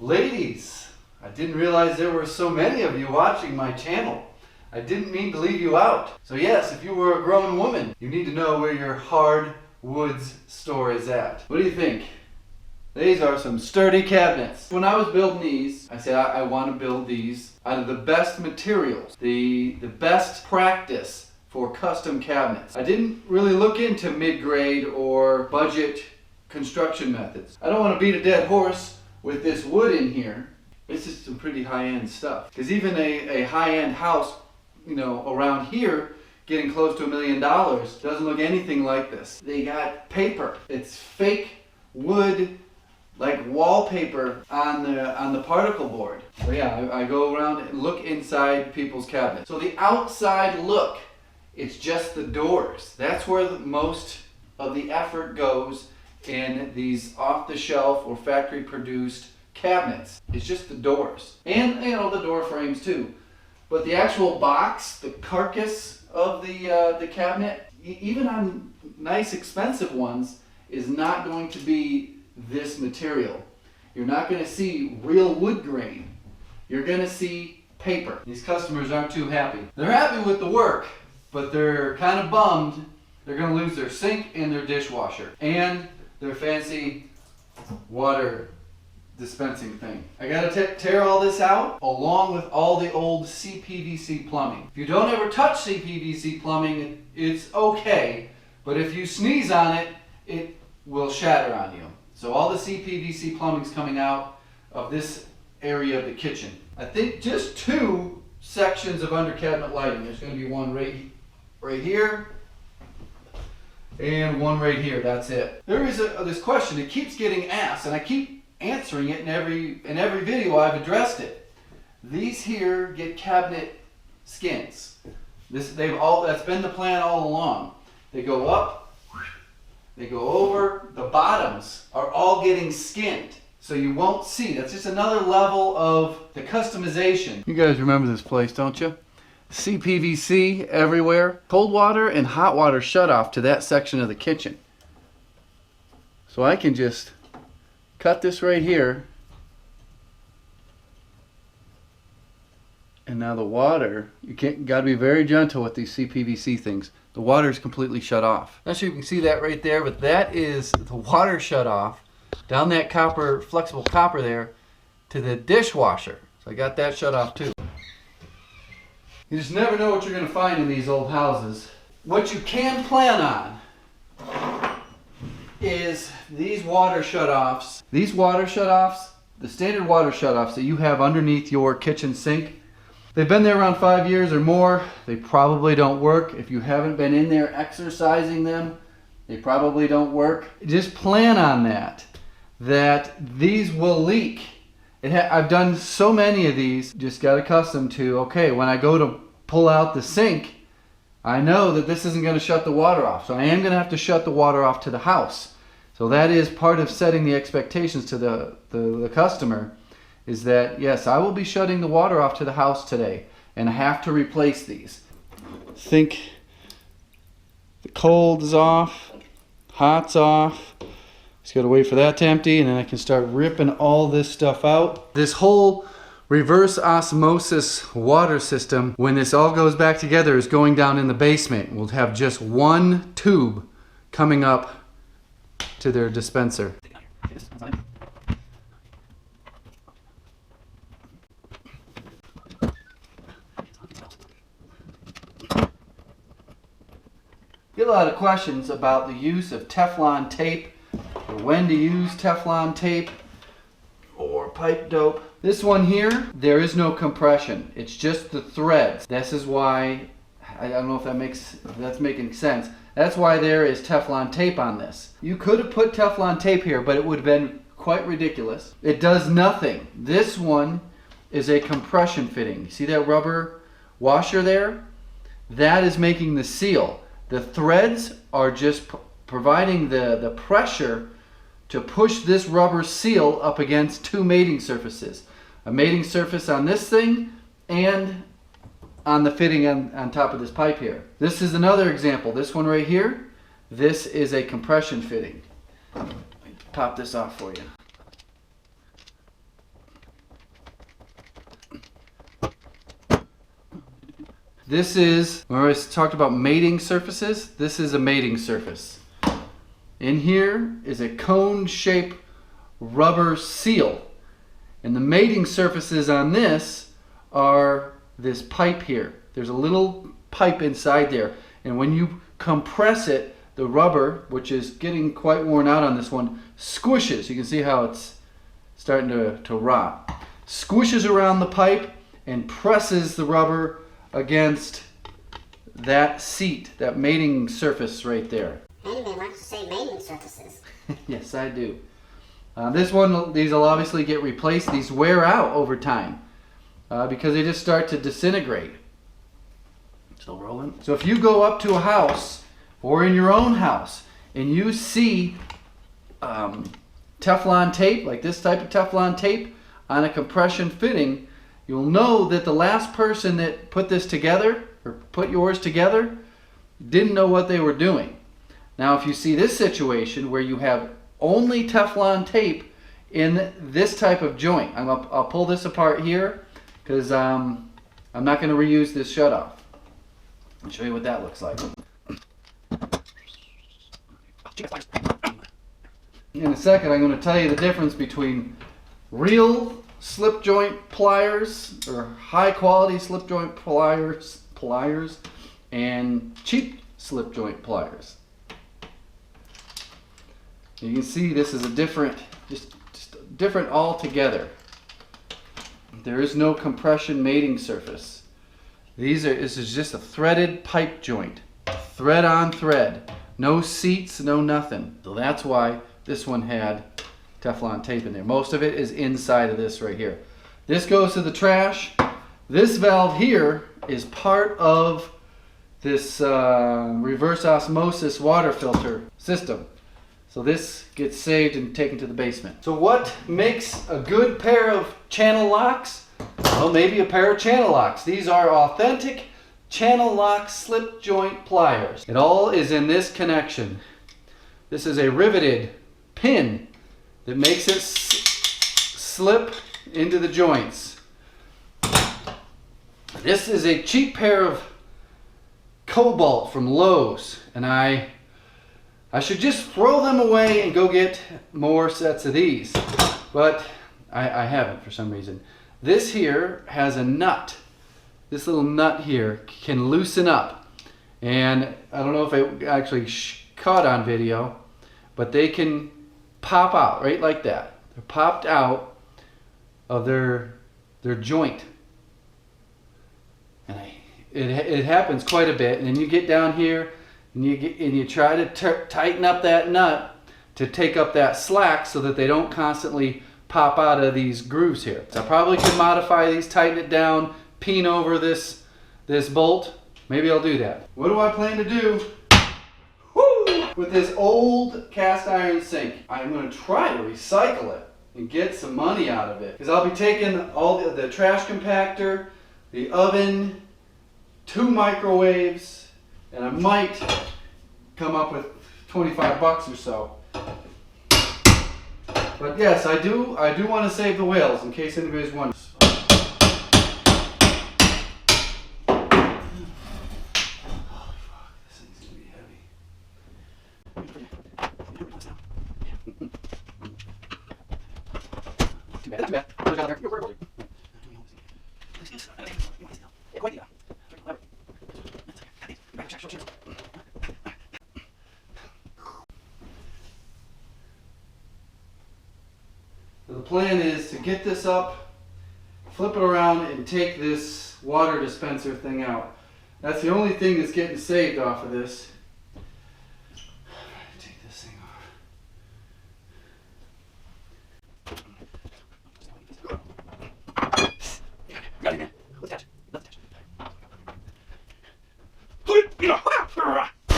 Ladies, I didn't realize there were so many of you watching my channel. I didn't mean to leave you out. So yes, if you were a grown woman, you need to know where your hardwoods store is at. What do you think? These are some sturdy cabinets. When I was building these, I said I want to build these out of the best materials, the best practice for custom cabinets. I didn't really look into mid-grade or budget construction methods. I don't want to beat a dead horse with this wood in here. This is some pretty high-end stuff. Because even a high-end house, you know, around here, getting close to $1 million, doesn't look anything like this. They got paper. It's fake wood, like wallpaper on the particle board. So yeah, I go around and look inside people's cabinets. So the outside look, it's just the doors. That's where most of the effort goes in these off-the-shelf or factory-produced cabinets. It's just the doors. And, you know, the door frames too. But the actual box, the carcass of the cabinet, even on nice expensive ones, is not going to be this material. You're not going to see real wood grain. You're going to see paper. These customers aren't too happy. They're happy with the work, but they're kind of bummed they're going to lose their sink and their dishwasher and their fancy water dispensing thing. I got to tear all this out along with all the old CPVC plumbing. If you don't ever touch CPVC plumbing, it's okay, but if you sneeze on it, it will shatter on you. So all the CPVC plumbing's coming out of this area of the kitchen. I think just 2 sections of under cabinet lighting. There's going to be one right here and one right here. That's it. There is this question. It keeps getting asked, and I keep answering it in every video I've addressed it. These here get cabinet skins. That's been the plan all along. They go up. They go over, the bottoms are all getting skinned. So you won't see. That's just another level of the customization. You guys remember this place, don't you? CPVC everywhere. Cold water and hot water shut off to that section of the kitchen. So I can just cut this right here. And now the water, you got to be very gentle with these CPVC things. The water is completely shut off. Not sure you can see that right there, but that is the water shut off down that copper, flexible copper there to the dishwasher. So I got that shut off too. You just never know what you're going to find in these old houses. What you can plan on is these water shut-offs. These water shut-offs, the standard water shut-offs that you have underneath your kitchen sink, they've been there around 5 years or more. They probably don't work. If you haven't been in there exercising them, they probably don't work. Just plan on that these will leak. I've done so many of these, just got accustomed to, okay, when I go to pull out the sink, I know that this isn't going to shut the water off. So I am going to have to shut the water off to the house. So that is part of setting the expectations to the customer, is that, yes, I will be shutting the water off to the house today, and I have to replace these. Think the cold is off, hot's off. Just got to wait for that to empty, and then I can start ripping all this stuff out. This whole reverse osmosis water system, when this all goes back together, is going down in the basement. We'll have just one tube coming up to their dispenser. Get a lot of questions about the use of Teflon tape, or when to use Teflon tape or pipe dope. This one here, there is no compression. It's just the threads. This is why, I don't know if that's making sense. That's why there is Teflon tape on this. You could have put Teflon tape here, but it would have been quite ridiculous. It does nothing. This one is a compression fitting. You see that rubber washer there? That is making the seal. The threads are just providing the pressure to push this rubber seal up against 2 mating surfaces. A mating surface on this thing and on the fitting on top of this pipe here. This is another example. This one right here, this is a compression fitting. Let me pop this off for you. This is, when I talked about mating surfaces, this is a mating surface. In here is a cone-shaped rubber seal. And the mating surfaces on this are this pipe here. There's a little pipe inside there. And when you compress it, the rubber, which is getting quite worn out on this one, squishes. You can see how it's starting to rot. Squishes around the pipe and presses the rubber against that seat, that mating surface right there. Handyman likes to say mating surfaces. Yes, I do. These will obviously get replaced. These wear out over time because they just start to disintegrate. Still rolling. So if you go up to a house or in your own house and you see Teflon tape, like this type of Teflon tape on a compression fitting, you'll know that the last person that put this together or put yours together didn't know what they were doing. Now if you see this situation where you have only Teflon tape in this type of joint, I'll pull this apart here because I'm not going to reuse this shutoff. I'll show you what that looks like. In a second I'm going to tell you the difference between real slip joint pliers or high quality slip joint pliers and cheap slip joint pliers. You can see this is a different, just different altogether. There is no compression mating surface. This is just a threaded pipe joint, thread on thread, no seats, no nothing. So that's why this one had Teflon tape in there. Most of it is inside of this right here. This goes to the trash. This valve here is part of this reverse osmosis water filter system. So this gets saved and taken to the basement. So what makes a good pair of channel locks? Well, maybe a pair of channel locks. These are authentic channel lock slip joint pliers. It all is in this connection. This is a riveted pin that makes it slip into the joints. This is a cheap pair of Cobalt from Lowe's, and I should just throw them away and go get more sets of these, but I haven't for some reason. This here has a nut. This little nut here can loosen up, and I don't know if it actually caught on video, but they can pop out right like that. They're popped out of their joint, and it happens quite a bit. And then you get down here and you try to tighten up that nut to take up that slack so that they don't constantly pop out of these grooves here. So I probably could modify these, tighten it down, peen over this bolt. Maybe I'll do that. What do I plan to do with this old cast iron sink? I'm going to try to recycle it and get some money out of it, because I'll be taking all the trash compactor, the oven, 2 microwaves, and I might come up with 25 bucks or so. But yes, I do want to save the whales in case anybody's wondering. The plan is to get this up, flip it around, and take this water dispenser thing out. That's the only thing that's getting saved off of this. Take this thing off.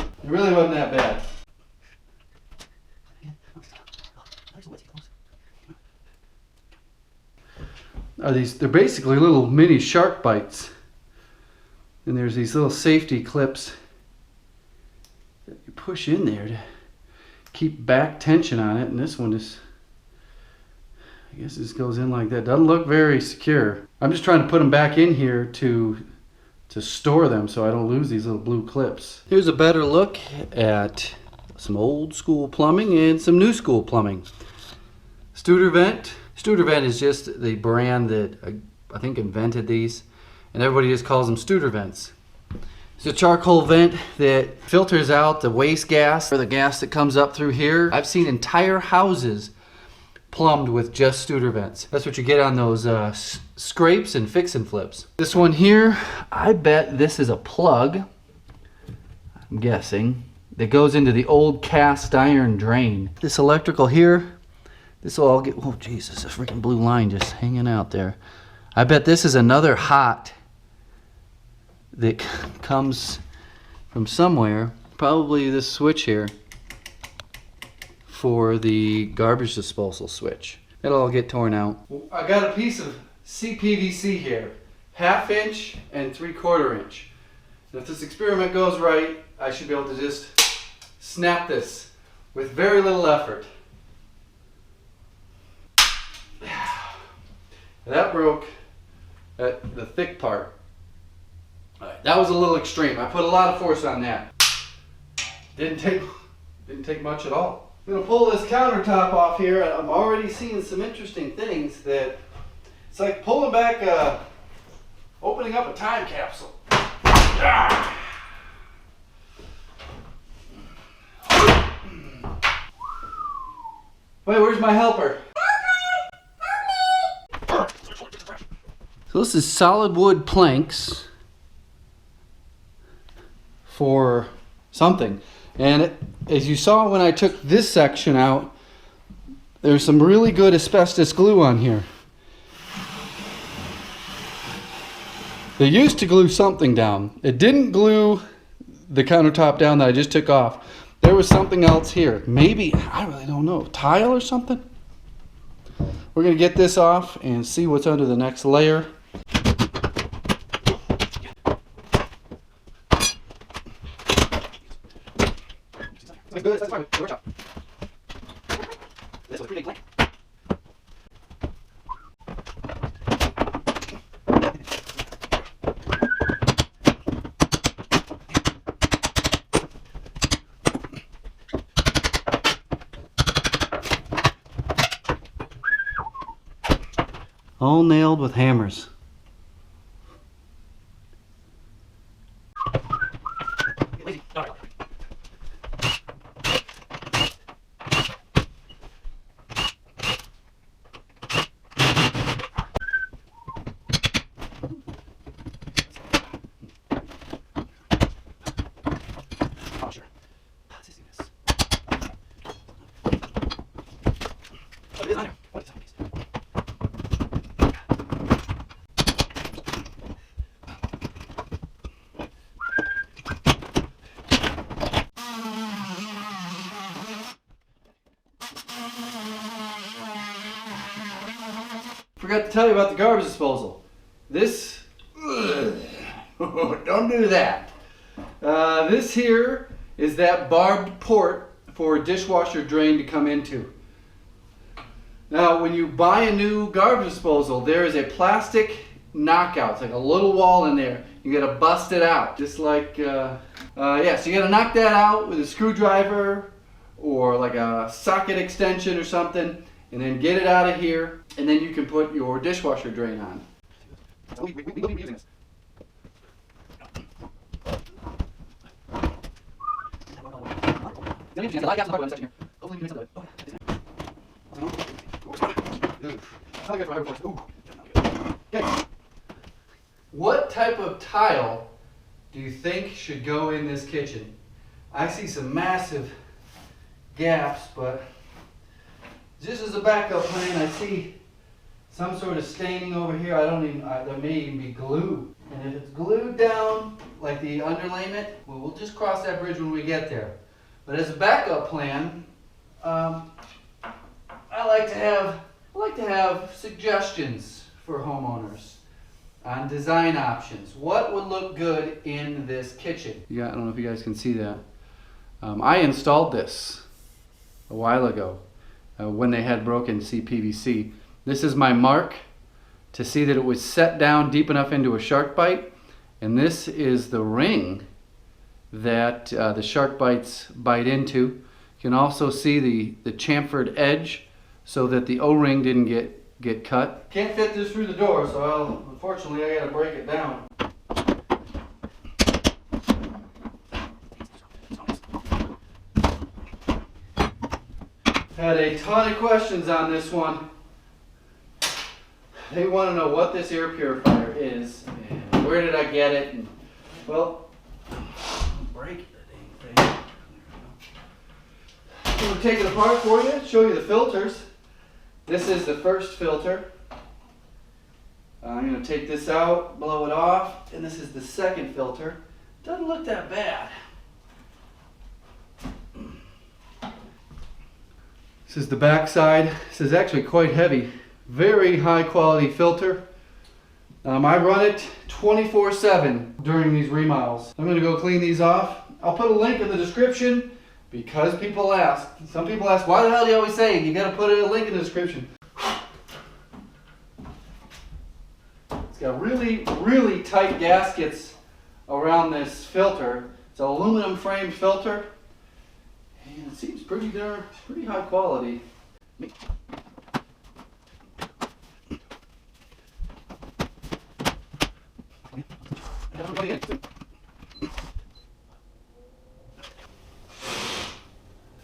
It really wasn't that bad. They're basically little mini shark bites, and there's these little safety clips that you push in there to keep back tension on it, and this one is, I guess this goes in like that. Doesn't look very secure. I'm just trying to put them back in here to to store them so I don't lose these little blue clips. Here's a better look at some old school plumbing and some new school plumbing. Studevent. Studevent is just the brand that I think invented these, and everybody just calls them Studevents. It's a charcoal vent that filters out the waste gas or the gas that comes up through here. I've seen entire houses plumbed with just Studevents. That's what you get on those scrapes and fix and flips. This one here, I bet this is a plug, I'm guessing, that goes into the old cast iron drain. This electrical here, this will all get, oh Jesus, a freaking blue line just hanging out there. I bet this is another hot that comes from somewhere, probably this switch here, for the garbage disposal switch. It'll all get torn out. I got a piece of CPVC here, 1/2 inch and 3/4 inch. And if this experiment goes right, I should be able to just snap this with very little effort. That broke the thick part. That was a little extreme. I put a lot of force on that. Didn't take much at all. I'm going to pull this countertop off here. I'm already seeing some interesting things that it's like pulling back, opening up a time capsule. Wait, where's my helper? So this is solid wood planks for something. And as you saw when I took this section out, there's some really good asbestos glue on here. They used to glue something down. It didn't glue the countertop down that I just took off. There was something else here. Maybe, I really don't know, tile or something? We're gonna get this off and see what's under the next layer. Good, that's fine. Work out. This was a pretty big plank. All nailed with hammers. Forgot to tell you about the garbage disposal. This, don't do that. This here is that barbed port for a dishwasher drain to come into. Now, when you buy a new garbage disposal, there is a plastic knockout. It's like a little wall in there. You gotta bust it out, just like, yeah. So you gotta knock that out with a screwdriver or like a socket extension or something, and then get it out of here, and then you can put your dishwasher drain on. We will be using this. What type of tile do you think should go in this kitchen? I see some massive gaps, but just as a backup plan, I see some sort of staining over here. There may even be glue. And if it's glued down, like the underlayment, well, we'll just cross that bridge when we get there. But as a backup plan, I like to have suggestions for homeowners on design options. What would look good in this kitchen? Yeah, I don't know if you guys can see that. I installed this a while ago. When they had broken CPVC. This is my mark to see that it was set down deep enough into a shark bite And this is the ring that the shark bites bite into. You can also see the chamfered edge so that the O-ring didn't get cut. Can't fit this through the door, so unfortunately I gotta break it down. Had a ton of questions on this one. They want to know what this air purifier is and where did I get it. And, well, break the dang thing. I'm going to take it apart for you, show you the filters. This is the first filter. I'm going to take this out, blow it off, and this is the second filter. Doesn't look that bad. This is the back side. This is actually quite heavy. Very high quality filter. I run it 24/7 during these remodels. I'm going to go clean these off. I'll put a link in the description because people ask. Some people ask, why the hell do you always say you got to put a link in the description? It's got really, really tight gaskets around this filter. It's an aluminum framed filter. And it seems pretty high quality.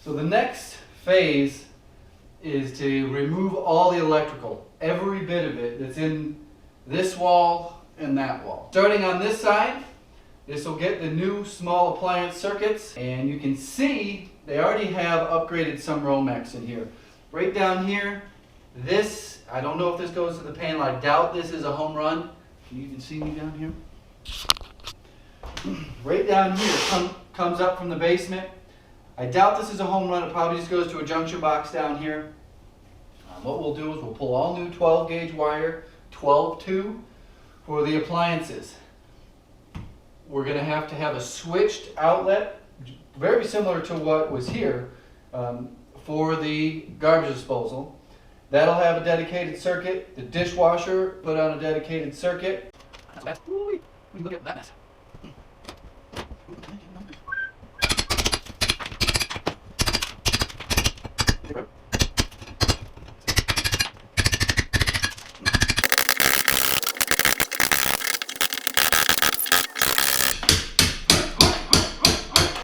So the next phase is to remove all the electrical, every bit of it that's in this wall and that wall. Starting on this side, this will get the new small appliance circuits, and you can see they already have upgraded some Romex in here. Right down here, this, I don't know if this goes to the panel. I doubt this is a home run. Can you even see me down here? Right down here comes up from the basement. I doubt this is a home run. It probably just goes to a junction box down here. What we'll do is we'll pull all new 12 gauge wire, 12-2 for the appliances. We're going to have a switched outlet, very similar to what was here, for the garbage disposal. That'll have a dedicated circuit. The dishwasher put on a dedicated circuit. Ooh, look at that mess.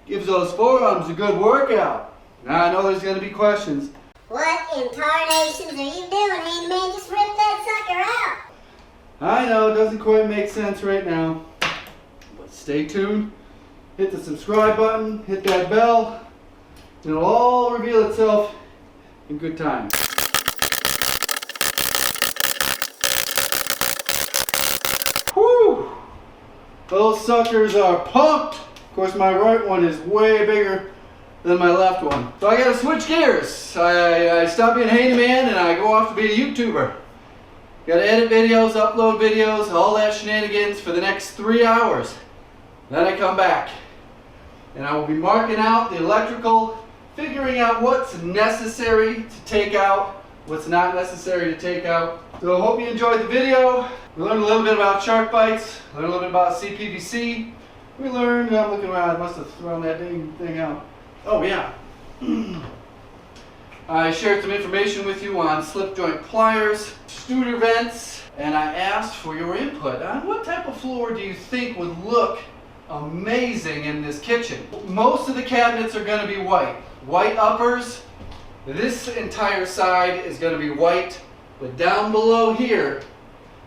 Gives those forearms a good workout. Now I know there's going to be questions. What in tarnations are you doing, Handyman? Just rip that sucker out. I know it doesn't quite make sense right now, but stay tuned. Hit the subscribe button, hit that bell, and it'll all reveal itself in good time. Whew! Those suckers are pumped. Of course, my right one is way bigger than my left one. So I gotta switch gears. I stop being a handyman and I go off to be a YouTuber. Gotta edit videos, upload videos, all that shenanigans for the next 3 hours. Then I come back and I will be marking out the electrical, figuring out what's necessary to take out, what's not necessary to take out. So I hope you enjoyed the video. We learned a little bit about shark bites, learned a little bit about CPVC. We learned, I'm looking around, I must have thrown that dang thing out. Oh yeah. I shared some information with you on slip joint pliers, Studer vents, and I asked for your input on what type of floor do you think would look amazing in this kitchen. Most of the cabinets are going to be white. White uppers. This entire side is going to be white, but down below here,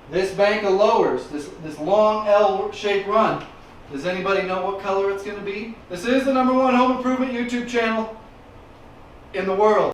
this bank of lowers, this long L-shaped run, does anybody know what color it's going to be? This is the #1 home improvement YouTube channel in the world.